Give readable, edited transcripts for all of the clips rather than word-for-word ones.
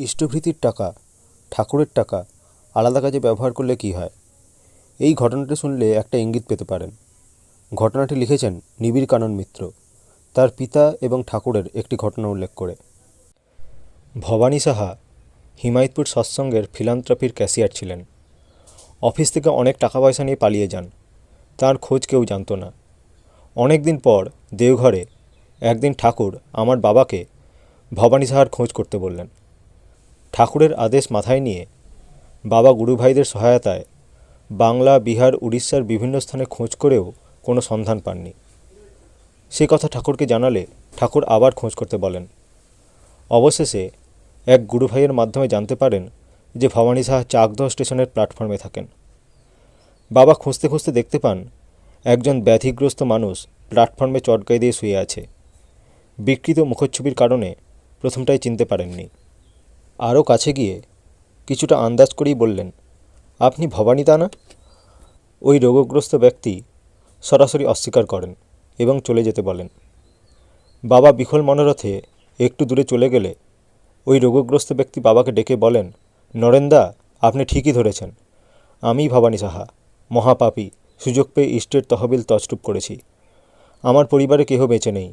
ইষ্টভৃতির টাকা, ঠাকুরের টাকা আলাদা কাজে ব্যবহার করলে কী হয়? এই ঘটনাটি শুনলে একটা ইঙ্গিত পেতে পারেন। ঘটনাটি লিখেছেন নিবিড় কানন মিত্র, তার পিতা এবং ঠাকুরের একটি ঘটনা উল্লেখ করে। ভবানী সাহা হিমায়তপুর সৎসঙ্গের ফিলান্থ্রপির ক্যাশিয়ার ছিলেন। অফিস থেকে অনেক টাকা পয়সা নিয়ে পালিয়ে যান। তার খোঁজ কেউ জানত না। অনেক দিন পর দেওঘরে একদিন ঠাকুর আমার বাবাকে ভবানী সাহার খোঁজ করতে বললেন। ঠাকুরের আদেশ মাথায় নিয়ে বাবা গুরুভাইদের সহায়তায় বাংলা, বিহার, উড়িষ্যার বিভিন্ন স্থানে খোঁজ করেও কোনো সন্ধান পাননি। সে কথা ঠাকুরকে জানালে ঠাকুর আবার খোঁজ করতে বলেন। অবশেষে এক গুরুভাইয়ের মাধ্যমে জানতে পারেন যে ভবানী সাহা চাকদহ স্টেশনের প্ল্যাটফর্মে থাকেন। বাবা খুঁজতে খুঁজতে দেখতে পান একজন ব্যাধিগ্রস্ত মানুষ প্ল্যাটফর্মে চটকাই দিয়ে শুয়ে আছে। বিকৃত মুখচ্ছবির কারণে প্রথমটাই চিনতে পারেননি। আরও কাছে গিয়ে কিছুটা আন্দাজ করেই বললেন, আপনি ভবানী দা না? ওই রোগগ্রস্ত ব্যক্তি সরাসরি অস্বীকার করেন এবং চলে যেতে বলেন। বাবা বিফল মনোরথে একটু দূরে চলে গেলে ওই রোগগ্রস্ত ব্যক্তি বাবাকে ডেকে বলেন, নরেনদা, আপনি ঠিকই ধরেছেন। আমিই ভবানী সাহা, মহাপাপী, সুযোগ পেয়ে ইষ্টের তহবিল তছরূপ করেছি। আমার পরিবারে কেহ বেঁচে নেই।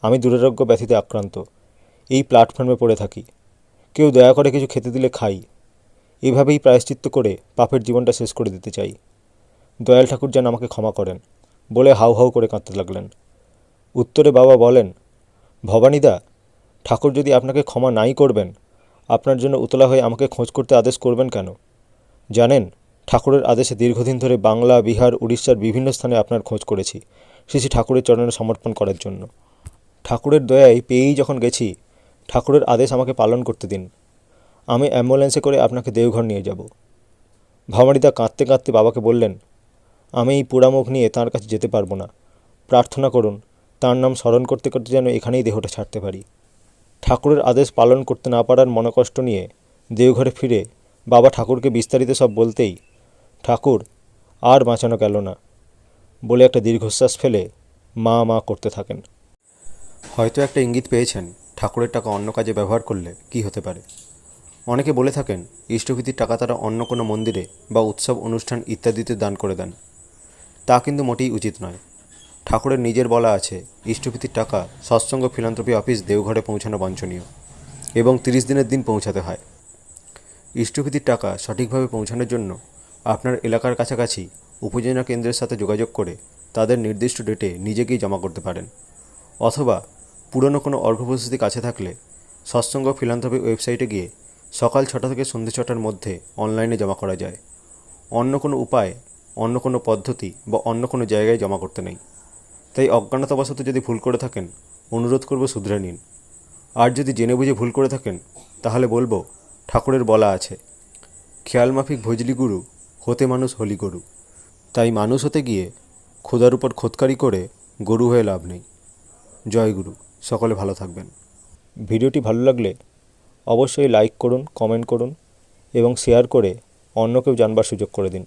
আমি দুরারোগ্য ব্যাধিতে আক্রান্ত। এই প্ল্যাটফর্মে পড়ে থাকি। কেউ দয়া করে কিছু খেতে দিলে খাই। এভাবেই প্রায়শ্চিত্ত করে পাপের জীবনটা শেষ করে দিতে চাই। দয়াল ঠাকুর যেন আমাকে ক্ষমা করেন, বলে হাউ হাউ করে কাঁদতে লাগলেন। উত্তরে বাবা বলেন, ভবানীদা, ঠাকুর যদি আপনাকে ক্ষমা নাই করবেন, আপনার জন্য উতলা হয়ে আমাকে খোঁজ করতে আদেশ করবেন কেন? জানেন, ঠাকুরের আদেশে দীর্ঘদিন ধরে বাংলা, বিহার, উড়িষ্যার বিভিন্ন স্থানে আপনার খোঁজ করেছি, শ্রী ঠাকুরের চরণে সমর্পণ করার জন্য। ঠাকুরের দয়ায় পেয়েই যখন গেছি, ঠাকুরের আদেশ আমাকে পালন করতে দিন। আমি অ্যাম্বুলেন্সে করে আপনাকে দেওঘর নিয়ে যাব। ভবানীদা কাঁদতে কাঁদতে বাবাকে বললেন, আমি এই পোড়ামুখ নিয়ে তাঁর কাছে যেতে পারবো না। প্রার্থনা করুন তাঁর নাম স্মরণ করতে করতে যেন এখানেই দেহটা ছাড়তে পারি। ঠাকুরের আদেশ পালন করতে না পারার মনকষ্ট নিয়ে দেওঘরে ফিরে বাবা ঠাকুরকে বিস্তারিত সব বলতেই ঠাকুর আর বাঁচানো গেল না বলে একটা দীর্ঘশ্বাস ফেলে মা মা করতে থাকেন। হয়তো একটা ইঙ্গিত পেয়েছেন ঠাকুরের টাকা অন্য কাজে ব্যবহার করলে কি হতে পারে। অনেকে বলে থাকেন ইষ্টভৃতির টাকা তারা অন্য কোনো মন্দিরে বা উৎসব অনুষ্ঠান ইত্যাদিতে দান করে দেন। তা কিন্তু মোটেই উচিত নয়। ঠাকুরের নিজের বলা আছে, ইষ্টভৃতির টাকা সৎসঙ্গ ফিলান্থ্রপি অফিস দেওঘরে পৌঁছানো বাঞ্ছনীয় এবং 30 দিনের দিন পৌঁছাতে হয়। ইষ্টভৃতির টাকা সঠিকভাবে পৌঁছানোর জন্য আপনার এলাকার কাছাকাছি উপজেলা কেন্দ্রের সাথে যোগাযোগ করে তাদের নির্দিষ্ট ডেটে নিজেকেই জমা করতে পারেন, অথবা পুরনো কোনো অর্ঘ্যপ্রস্তুতি কাছে থাকলে সৎসঙ্গ ফিলান্থ্রপি ওয়েবসাইটে গিয়ে সকাল 6টা থেকে সন্ধ্যে 6টার মধ্যে অনলাইনে জমা করা যায়। অন্য কোনো উপায়, অন্য কোনো পদ্ধতি বা অন্য কোনো জায়গায় জমা করতে নেই। তাই অজ্ঞানতাবশত যদি ভুল করে থাকেন, অনুরোধ করব শুধরে নিন। আর যদি জেনে বুঝে ভুল করে থাকেন, তাহলে বলবো ঠাকুরের বলা আছে, খেয়াল মাফিক ভজলি গুরু, হতে মানুষ হলি গরু। তাই মানুষ হতে গিয়ে খোদার উপর খোদকারি করে গরু হয়ে লাভ নেই। জয় গুরু। সকলে ভালো থাকবেন। ভিডিওটি ভালো লাগলে অবশ্যই লাইক করুন, কমেন্ট করুন এবং শেয়ার করে অন্যকেও জানবার সুযোগ করে দিন।